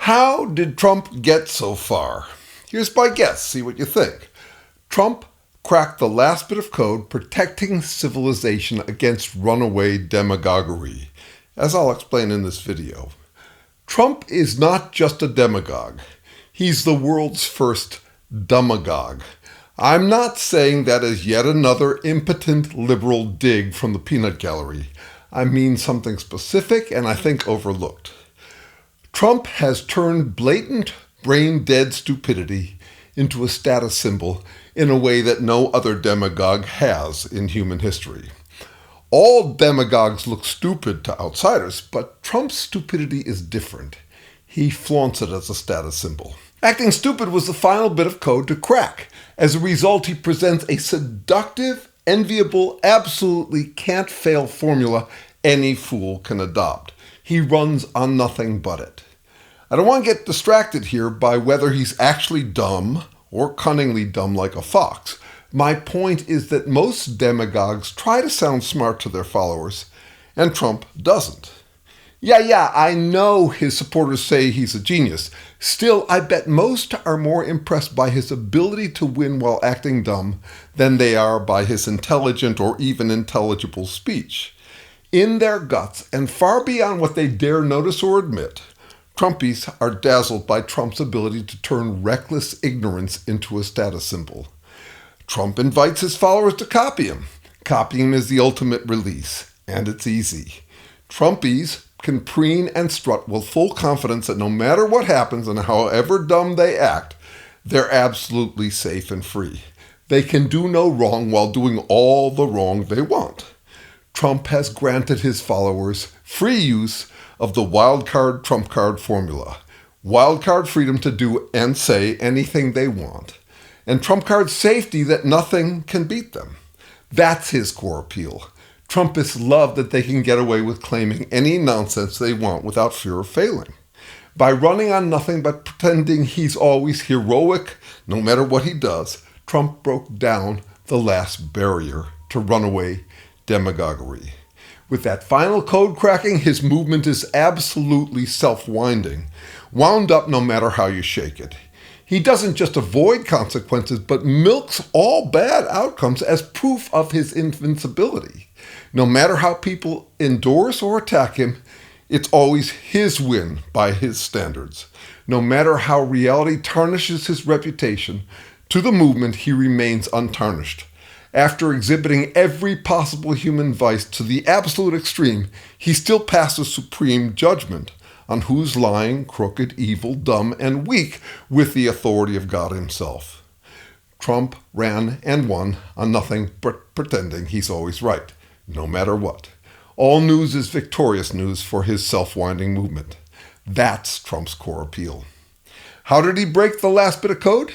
How did Trump get so far? Here's my guess, see what you think. Trump cracked the last bit of code protecting civilization against runaway demagoguery, as I'll explain in this video. Trump is not just a demagogue. He's the world's first dumbagogue. I'm not saying that as yet another impotent liberal dig from the peanut gallery. I mean something specific and I think overlooked. Trump has turned blatant, brain-dead stupidity into a status symbol in a way that no other demagogue has in human history. All demagogues look stupid to outsiders, but Trump's stupidity is different. He flaunts it as a status symbol. Acting stupid was the final bit of code to crack. As a result, he presents a seductive, enviable, absolutely can't-fail formula any fool can adopt. He runs on nothing but it. I don't want to get distracted here by whether he's actually dumb or cunningly dumb like a fox. My point is that most demagogues try to sound smart to their followers, and Trump doesn't. Yeah, I know his supporters say he's a genius. Still, I bet most are more impressed by his ability to win while acting dumb than they are by his intelligent or even intelligible speech. In their guts, and far beyond what they dare notice or admit, Trumpies are dazzled by Trump's ability to turn reckless ignorance into a status symbol. Trump invites his followers to copy him. Copying is the ultimate release, and it's easy. Trumpies can preen and strut with full confidence that no matter what happens and however dumb they act, they're absolutely safe and free. They can do no wrong while doing all the wrong they want. Trump has granted his followers free use of the Wildcard Trumpcard formula. Wildcard freedom to do and say anything they want. And Trumpcard safety that nothing can beat them. That's his core appeal. Trumpists love that they can get away with claiming any nonsense they want without fear of failing. By running on nothing but pretending he's always heroic, no matter what he does, Trump broke down the last barrier to runaway demagoguery. With that final code cracking, his movement is absolutely self-winding, wound up no matter how you shake it. He doesn't just avoid consequences, but milks all bad outcomes as proof of his invincibility. No matter how people endorse or attack him, it's always his win by his standards. No matter how reality tarnishes his reputation, to the movement he remains untarnished. After exhibiting every possible human vice to the absolute extreme, he still passes supreme judgment on who's lying, crooked, evil, dumb, and weak with the authority of God himself. Trump ran and won on nothing but pretending he's always right, no matter what. All news is victorious news for his self-winding movement. That's Trump's core appeal. How did he break the last bit of code?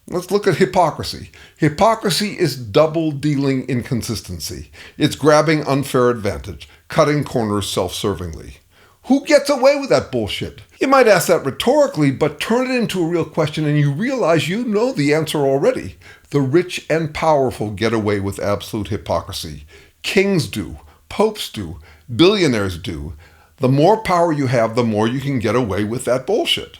Let's look at hypocrisy. Hypocrisy is double-dealing inconsistency. It's grabbing unfair advantage, cutting corners self-servingly. Who gets away with that bullshit? You might ask that rhetorically, but turn it into a real question and you realize you know the answer already. The rich and powerful get away with absolute hypocrisy. Kings do. Popes do. Billionaires do. The more power you have, the more you can get away with that bullshit.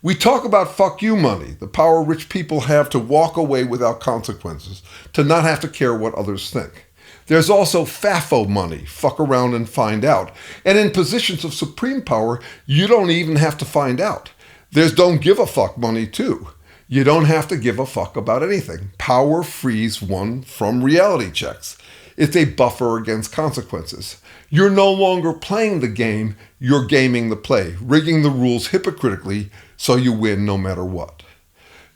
We talk about fuck you money, the power rich people have to walk away without consequences, to not have to care what others think. There's also FAFO money, fuck around and find out. And in positions of supreme power, you don't even have to find out. There's don't give a fuck money too. You don't have to give a fuck about anything. Power frees one from reality checks. It's a buffer against consequences. You're no longer playing the game, you're gaming the play, rigging the rules hypocritically so you win no matter what.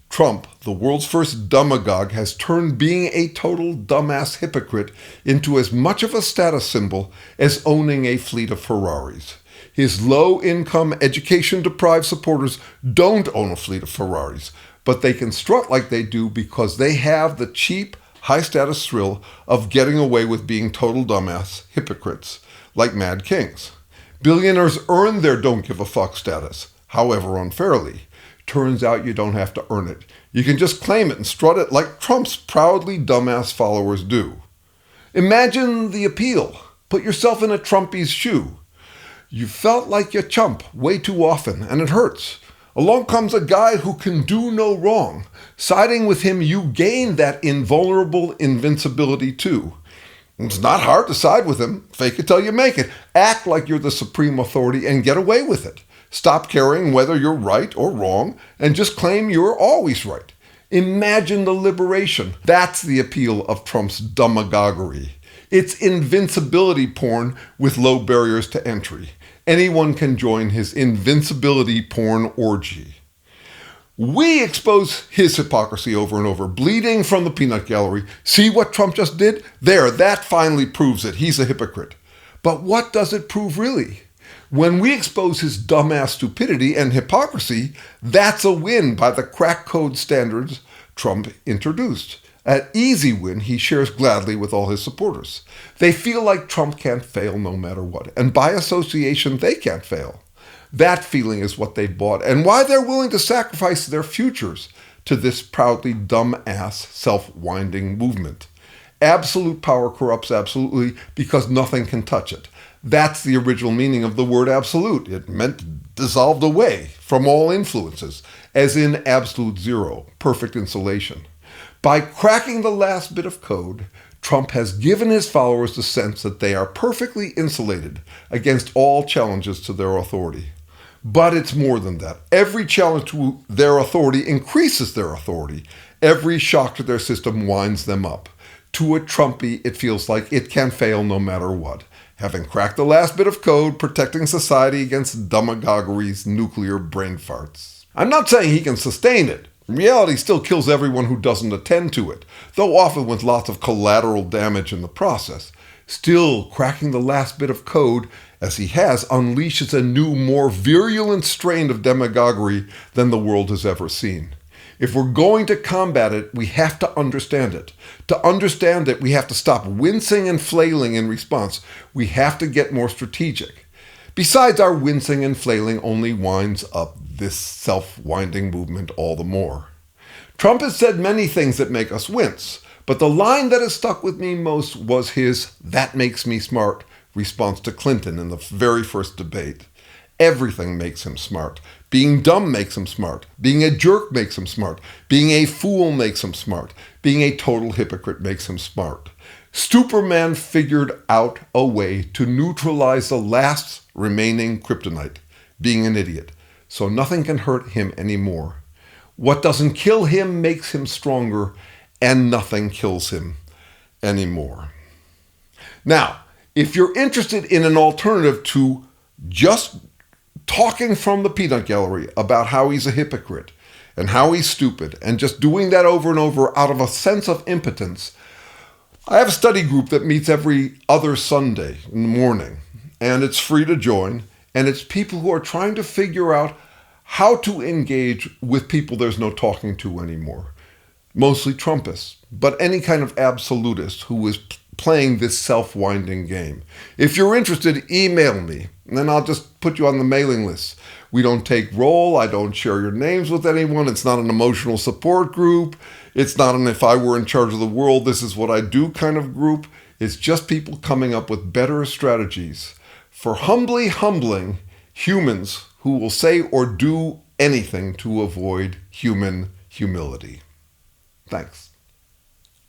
Trump, the world's first dumbagogue, has turned being a total dumbass hypocrite into as much of a status symbol as owning a fleet of Ferraris. His low-income, education-deprived supporters don't own a fleet of Ferraris, but they can strut like they do because they have the cheap, high-status thrill of getting away with being total dumbass hypocrites, like mad kings. Billionaires earn their don't-give-a-fuck status, however unfairly. Turns out you don't have to earn it. You can just claim it and strut it like Trump's proudly dumbass followers do. Imagine the appeal. Put yourself in a Trumpie's shoe. You felt like you chump way too often, and it hurts. Along comes a guy who can do no wrong. Siding with him, you gain that invulnerable invincibility too. It's not hard to side with him. Fake it till you make it. Act like you're the supreme authority and get away with it. Stop caring whether you're right or wrong and just claim you're always right. Imagine the liberation. That's the appeal of Trump's Dumbagoguery. It's invincibility porn with low barriers to entry. Anyone can join his invincibility porn orgy. We expose his hypocrisy over and over, bleeding from the peanut gallery. See what Trump just did? There, that finally proves it. He's a hypocrite. But what does it prove really? When we expose his dumbass stupidity and hypocrisy, that's a win by the crack code standards Trump introduced. An easy win he shares gladly with all his supporters. They feel like Trump can't fail no matter what, and by association, they can't fail. That feeling is what they bought, and why they're willing to sacrifice their futures to this proudly dumb-ass, self-winding movement. Absolute power corrupts absolutely because nothing can touch it. That's the original meaning of the word absolute. It meant dissolved away from all influences, as in absolute zero, perfect insulation. By cracking the last bit of code, Trump has given his followers the sense that they are perfectly insulated against all challenges to their authority. But it's more than that. Every challenge to their authority increases their authority. Every shock to their system winds them up. To a Trumpy, it feels like it can fail no matter what. Having cracked the last bit of code, protecting society against Dumbagoguery's nuclear brain farts. I'm not saying he can sustain it. Reality still kills everyone who doesn't attend to it, though often with lots of collateral damage in the process. Still, cracking the last bit of code, as he has, unleashes a new, more virulent strain of demagoguery than the world has ever seen. If we're going to combat it, we have to understand it. To understand it, we have to stop wincing and flailing in response. We have to get more strategic. Besides, our wincing and flailing only winds up this self-winding movement all the more. Trump has said many things that make us wince, but the line that has stuck with me most was his "that makes me smart" response to Clinton in the very first debate. Everything makes him smart. Being dumb makes him smart. Being a jerk makes him smart. Being a fool makes him smart. Being a total hypocrite makes him smart. Superman figured out a way to neutralize the last remaining kryptonite, being an idiot, so nothing can hurt him anymore. What doesn't kill him makes him stronger, and nothing kills him anymore. Now, if you're interested in an alternative to just talking from the peanut gallery about how he's a hypocrite and how he's stupid and just doing that over and over out of a sense of impotence, I have a study group that meets every other Sunday in the morning, and it's free to join, and it's people who are trying to figure out how to engage with people there's no talking to anymore. Mostly Trumpists, but any kind of absolutist who is playing this self-winding game. If you're interested, email me, and then I'll just put you on the mailing list. We don't take roll. I don't share your names with anyone. It's not an emotional support group. It's not an if I were in charge of the world, this is what I do kind of group. It's just people coming up with better strategies for humbly humbling humans who will say or do anything to avoid human humility. Thanks.